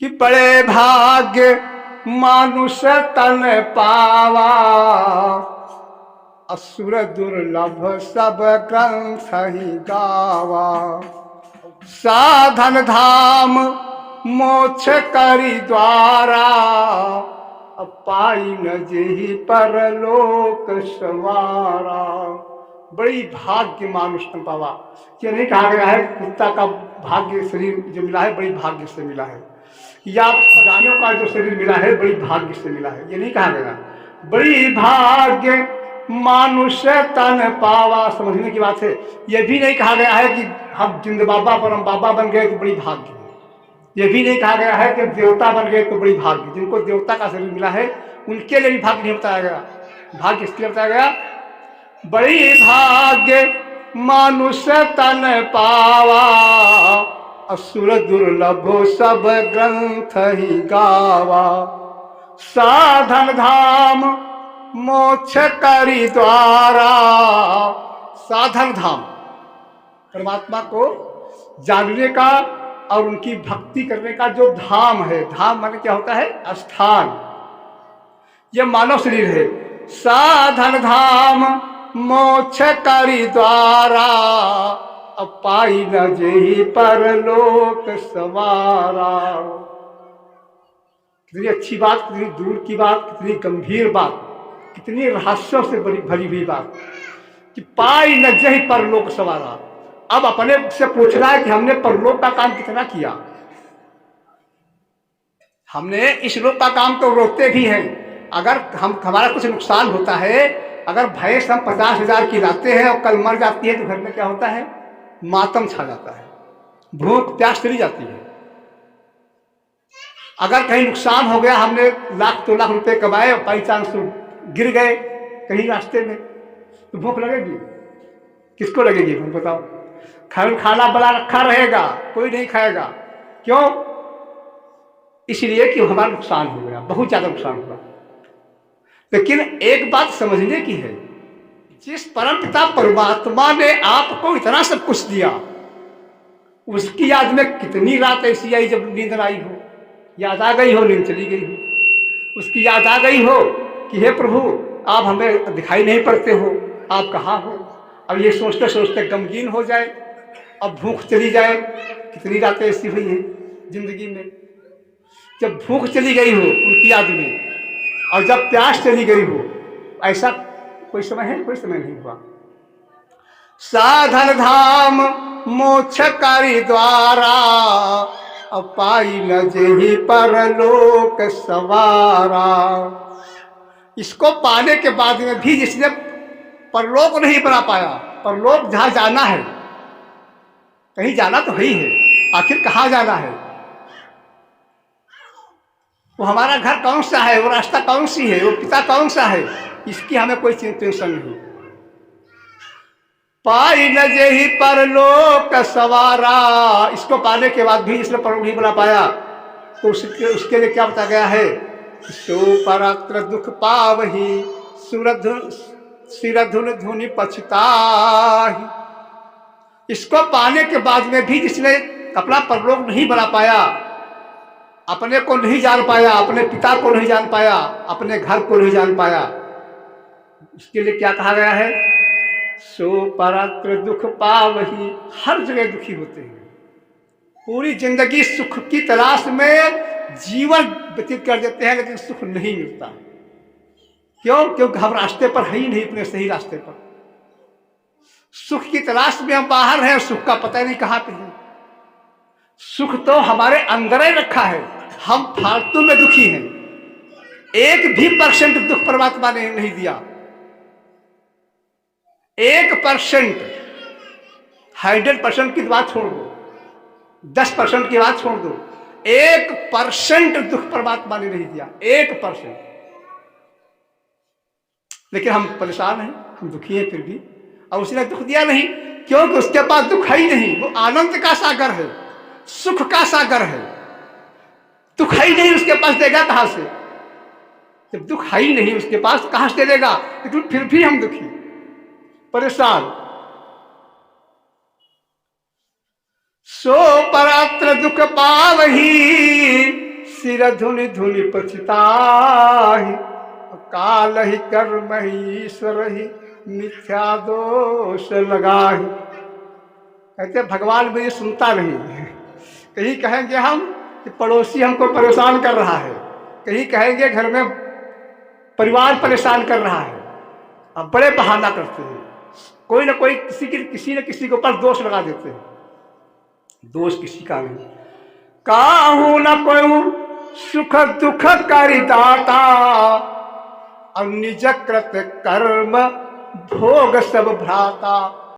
कि बड़े भाग्य मानुष तन पावा, असुर दुर्लभ सब ग्रंथ ही गावा। साधन धाम मोक्ष करी द्वारा, पाई न जेहि परलोक सवारा। बड़ी भाग्य मानुष तन पावा, ये नहीं कहा गया है कुत्ता का भाग्य शरीर जो मिला है बड़ी भाग्य से मिला है, या प्राणियों का जो शरीर मिला है बड़ी भाग्य से मिला है, ये नहीं कहा गया। बड़ी भाग्य मानुष तन पावा, समझने की बात है। ये भी नहीं कहा गया है कि हम जिंद बाबा परम बाबा बन गए तो बड़ी भाग्य है। ये भी नहीं कहा गया है कि देवता बन गए तो बड़ी भाग्य। जिनको देवता का शरीर मिला है उनके लिए भी भाग्य नहीं बताया गया। भाग्य इसलिए बताया गया, बड़ी भाग्य मानुष तन पावा, असुर दुर्लभ सब ग्रंथ ही गावा। साधन धाम मोक्ष करी द्वारा, साधन धाम परमात्मा को जानने का और उनकी भक्ति करने का जो धाम है, धाम माने क्या होता है? स्थान। यह मानव शरीर है। साधन धाम मोक्ष करी द्वारा, पाई न जेहि परलोक सवारा। कितनी अच्छी बात, कितनी दूर की बात, कितनी गंभीर बात, कितनी रहस्यों से भरी हुई बात कि पाई न जेहि परलोक सवारा। अब अपने से पूछना है कि हमने परलोक का काम कितना किया। हमने इस लोक का काम तो रोकते भी हैं। अगर हमारा कुछ नुकसान होता है, अगर भैंस हम 50,000 की लाते हैं और कल मर जाती है तो घर में क्या होता है? मातम छा जाता है, भूख प्यास चली जाती है। अगर कहीं नुकसान हो गया, हमने लाख 2 लाख रुपए कमाए और बाई चांस गिर गए कहीं रास्ते में, तो भूख लगेगी? किसको लगेगी? हम बताओ। खाना बना रखा रहेगा, कोई नहीं खाएगा। क्यों? इसलिए कि हमारा नुकसान हो गया, बहुत ज्यादा नुकसान हुआ। लेकिन एक बात समझने की है, जिस परम पिता परमात्मा ने आपको इतना सब कुछ दिया, उसकी याद में कितनी रात ऐसी आई जब नींद न आई हो, याद आ गई हो, नींद चली गई हो। उसकी याद आ गई हो कि हे प्रभु आप हमें दिखाई नहीं पड़ते हो, आप कहाँ हो। अब ये सोचते सोचते गमगीन हो जाए, अब भूख चली जाए। कितनी रातें ऐसी हुई हैं जिंदगी में, जब भूख चली गई हो उनकी याद में, और जब प्यास चली गई हो। ऐसा कोई समय है? कोई समय नहीं हुआ। साधन धाम मोक्ष करी द्वारा, पाई न जेहि परलोक सवारा। इसको पाने के बाद में भी जिसने परलोक नहीं बना पाया, परलोक जहां जाना है, कहीं जाना तो है ही है, आखिर कहाँ जाना है? वो हमारा घर कौन सा है, वो रास्ता कौन सी है, वो पिता कौन सा है, इसकी हमें कोई टेंशन नहीं। पाई न जेहि परलोक सवारा, इसको पाने के बाद भी जिसने परलोक नहीं बना पाया तो उसके लिए क्या बताया गया है? सो परात्र दुख पावहि, सिरधुन धुनि पछताहि। इसको पाने के बाद में भी जिसने अपना परलोक नहीं बना पाया, अपने को नहीं जान पाया, अपने पिता को नहीं जान पाया, अपने घर को नहीं जान पाया, उसके लिए क्या कहा गया है? सो परात्र दुख पावहि। हर जगह दुखी होते हैं, पूरी जिंदगी सुख की तलाश में जीवन व्यतीत कर देते हैं, लेकिन सुख नहीं मिलता। क्यों? क्योंकि हम रास्ते पर है ही नहीं, अपने सही रास्ते पर। सुख की तलाश में हम बाहर हैं, सुख का पता नहीं कहाँ पे है। सुख तो हमारे अंदर ही रखा है, हम फालतू में दुखी हैं। 1% दुख परमात्मा ने नहीं दिया। 1%, 100% की बात छोड़ दो, 10% की बात छोड़ दो, 1% दुख परमात्मा ने नहीं दिया। 1%। लेकिन हम परेशान हैं, हम दुखी हैं फिर भी, और उसने दुख दिया नहीं क्योंकि उसके पास दुख है ही नहीं। वो आनंद का सागर है, सुख का सागर है। दुख है ही नहीं, उसके पास देगा कहां से? जब दुख है ही नहीं उसके पास, कहां से देगा? लेकिन फिर भी हम दुखी, परेशान। सो परात्र दुख पावहि, सिर धुनि धुनि पछताहि, काल ही कर्म ही ईश्वर ही मिथ्या दोष लगाहि। कहते भगवान मुझे सुनता नहीं है। कहीं कहेंगे हम कि पड़ोसी हमको परेशान कर रहा है, कहीं कहेंगे घर में परिवार परेशान कर रहा है। अब बड़े बहाना करते हैं, कोई ना कोई किसी न किसी के ऊपर दोष लगा देते हैं। दोष किसी का नहीं। काहू न कोई सुख दुख करि दाता, और निज कृत कर्म भोग सब भ्राता।